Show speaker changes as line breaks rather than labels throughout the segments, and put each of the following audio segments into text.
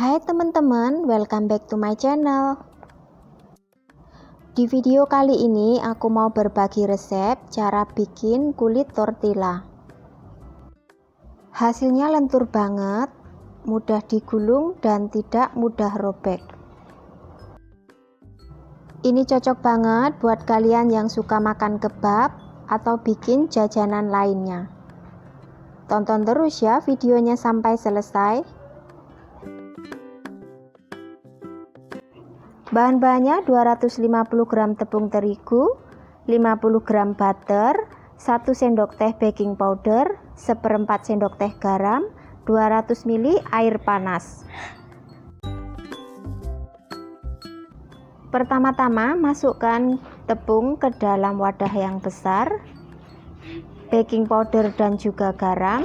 Hai teman-teman, welcome back to my channel. Di video kali ini aku mau berbagi resep cara bikin kulit tortilla. Hasilnya lentur banget, mudah digulung dan tidak mudah robek. Ini cocok banget buat kalian yang suka makan kebab atau bikin jajanan lainnya. Tonton terus ya videonya sampai selesai. Bahan-bahannya 250 gram tepung terigu, 50 gram butter, 1 sendok teh baking powder, 1/4 sendok teh garam, 200 ml air panas. Pertama-tama masukkan tepung ke dalam wadah yang besar, baking powder dan juga garam.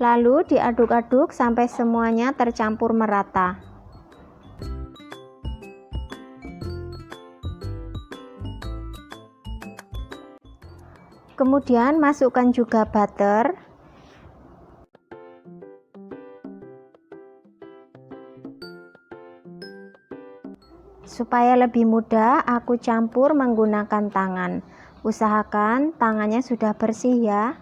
Lalu diaduk-aduk sampai semuanya tercampur merata. Kemudian masukkan juga butter. Supaya lebih mudah, aku campur menggunakan tangan. Usahakan tangannya sudah bersih ya.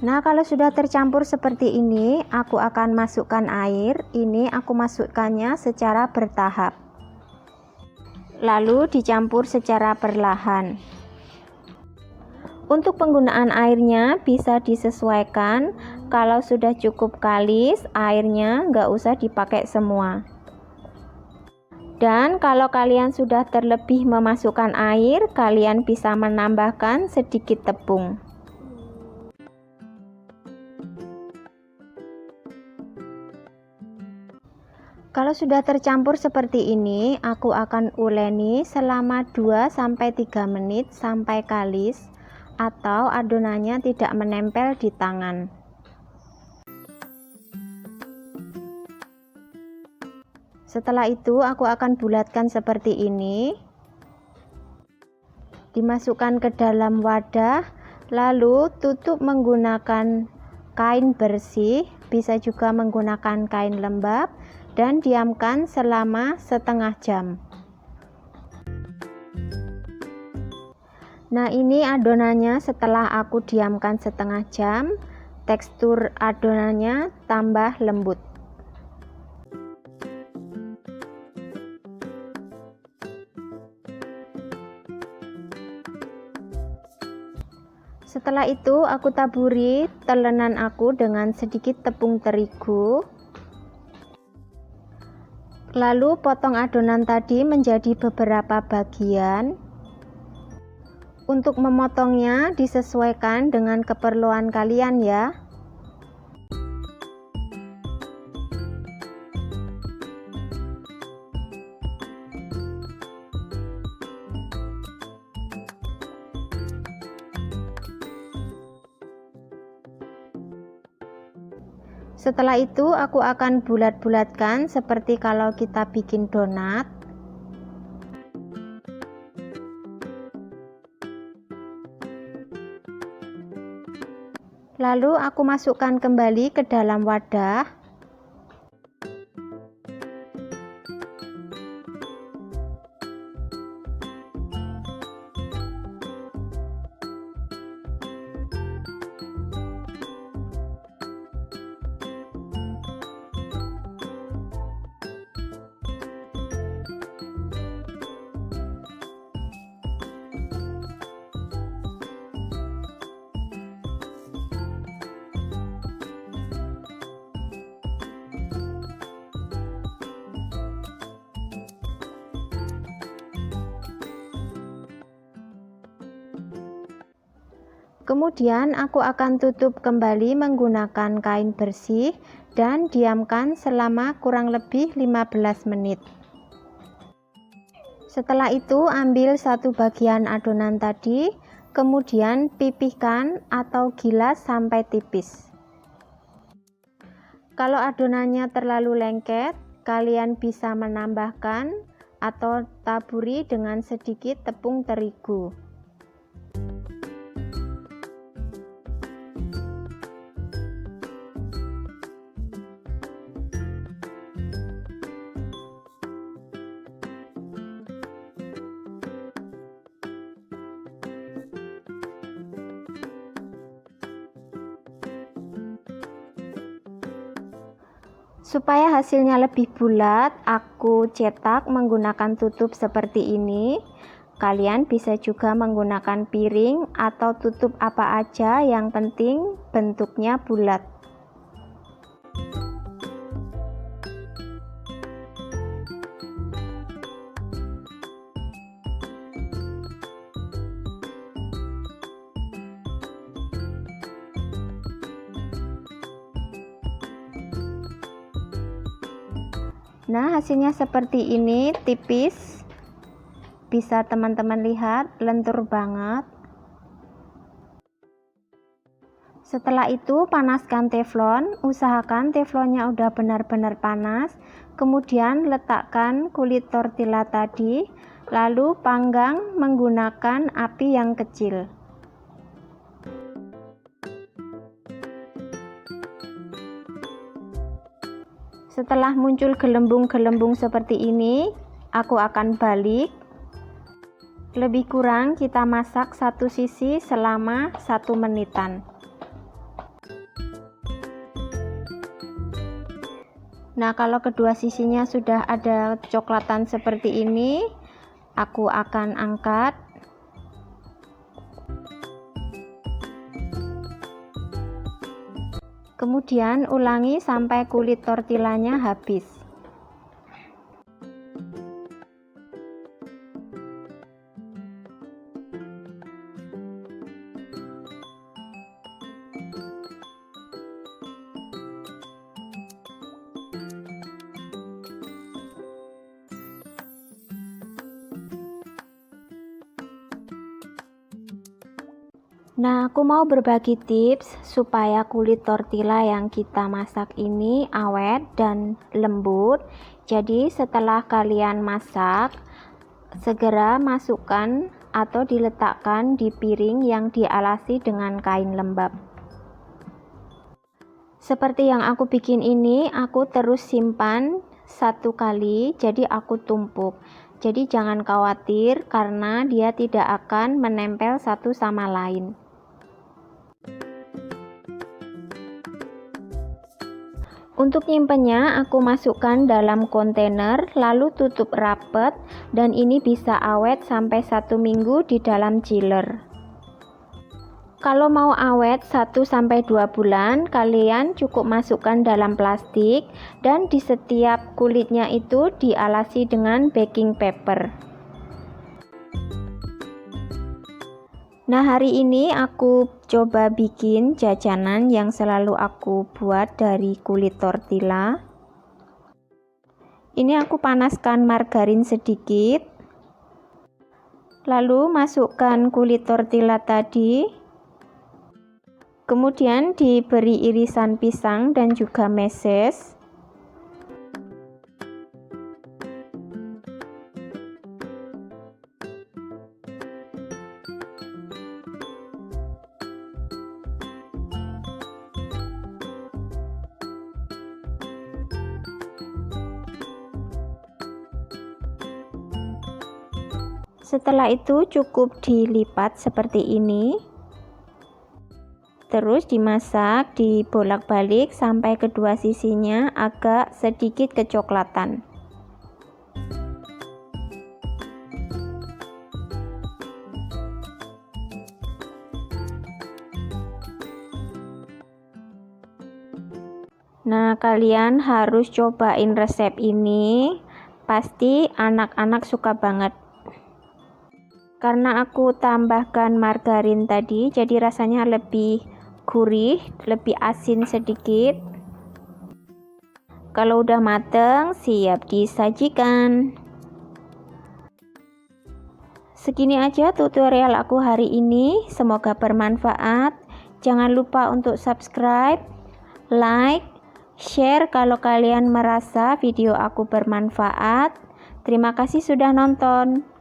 Nah, kalau sudah tercampur seperti ini, aku akan masukkan air. Ini aku masukkannya secara bertahap. Lalu dicampur secara perlahan. Untuk penggunaan airnya bisa disesuaikan. Kalau sudah cukup kalis, airnya nggak usah dipakai semua. Dan kalau kalian sudah terlebih memasukkan air, kalian bisa menambahkan sedikit tepung. Kalau sudah tercampur seperti ini, aku akan uleni selama 2-3 menit sampai kalis atau adonannya tidak menempel di tangan. Setelah itu aku akan bulatkan seperti ini. Dimasukkan ke dalam wadah, lalu tutup menggunakan kain bersih, bisa juga menggunakan kain lembab, dan diamkan selama setengah jam. Nah, ini adonannya setelah aku diamkan setengah jam, tekstur adonannya tambah lembut. Setelah itu aku taburi telenan aku dengan sedikit tepung terigu. Lalu potong adonan tadi menjadi beberapa bagian. Untuk memotongnya disesuaikan dengan keperluan kalian ya. Setelah itu aku akan bulat-bulatkan seperti kalau kita bikin donat. Lalu aku masukkan kembali ke dalam wadah. Kemudian aku akan tutup kembali menggunakan kain bersih dan diamkan selama kurang lebih 15 menit. Setelah itu ambil satu bagian adonan tadi, kemudian pipihkan atau gilas sampai tipis. Kalau adonannya terlalu lengket, kalian bisa menambahkan atau taburi dengan sedikit tepung terigu. Supaya hasilnya lebih bulat, aku cetak menggunakan tutup seperti ini. Kalian bisa juga menggunakan piring atau tutup apa aja, yang penting bentuknya bulat. Nah, hasilnya seperti ini, tipis. Bisa teman-teman lihat, lentur banget. Setelah itu panaskan teflon, usahakan teflonnya udah benar-benar panas. Kemudian letakkan kulit tortilla tadi, lalu panggang menggunakan api yang kecil. Setelah muncul gelembung-gelembung seperti ini, aku akan balik. Lebih kurang kita masak satu sisi selama 1 menitan. Nah, kalau kedua sisinya sudah ada coklatan seperti ini, aku akan angkat. Kemudian ulangi sampai kulit tortillanya habis. Nah, aku mau berbagi tips supaya kulit tortilla yang kita masak ini awet dan lembut. Jadi setelah kalian masak, segera masukkan atau diletakkan di piring yang dialasi dengan kain lembab. Seperti yang aku bikin ini, aku terus simpan 1 kali, jadi aku tumpuk. Jadi jangan khawatir karena dia tidak akan menempel satu sama lain. Untuk nyimpennya, aku masukkan dalam kontainer, lalu tutup rapat, dan ini bisa awet sampai 1 minggu di dalam chiller. Kalau mau awet 1-2 bulan, kalian cukup masukkan dalam plastik, dan di setiap kulitnya itu dialasi dengan baking paper. Nah, hari ini aku coba bikin jajanan yang selalu aku buat dari kulit tortilla. Ini aku panaskan margarin sedikit, lalu masukkan kulit tortilla tadi, kemudian diberi irisan pisang dan juga meses. Setelah itu cukup dilipat seperti ini, terus dimasak, dibolak-balik sampai kedua sisinya agak sedikit kecoklatan. Nah, kalian harus cobain resep ini, pasti anak-anak suka banget. Karena aku tambahkan margarin tadi, jadi rasanya lebih gurih, lebih asin sedikit. Kalau udah mateng, siap disajikan. Segini aja tutorial aku hari ini, semoga bermanfaat. Jangan lupa untuk subscribe, like, share kalau kalian merasa video aku bermanfaat. Terima kasih sudah nonton.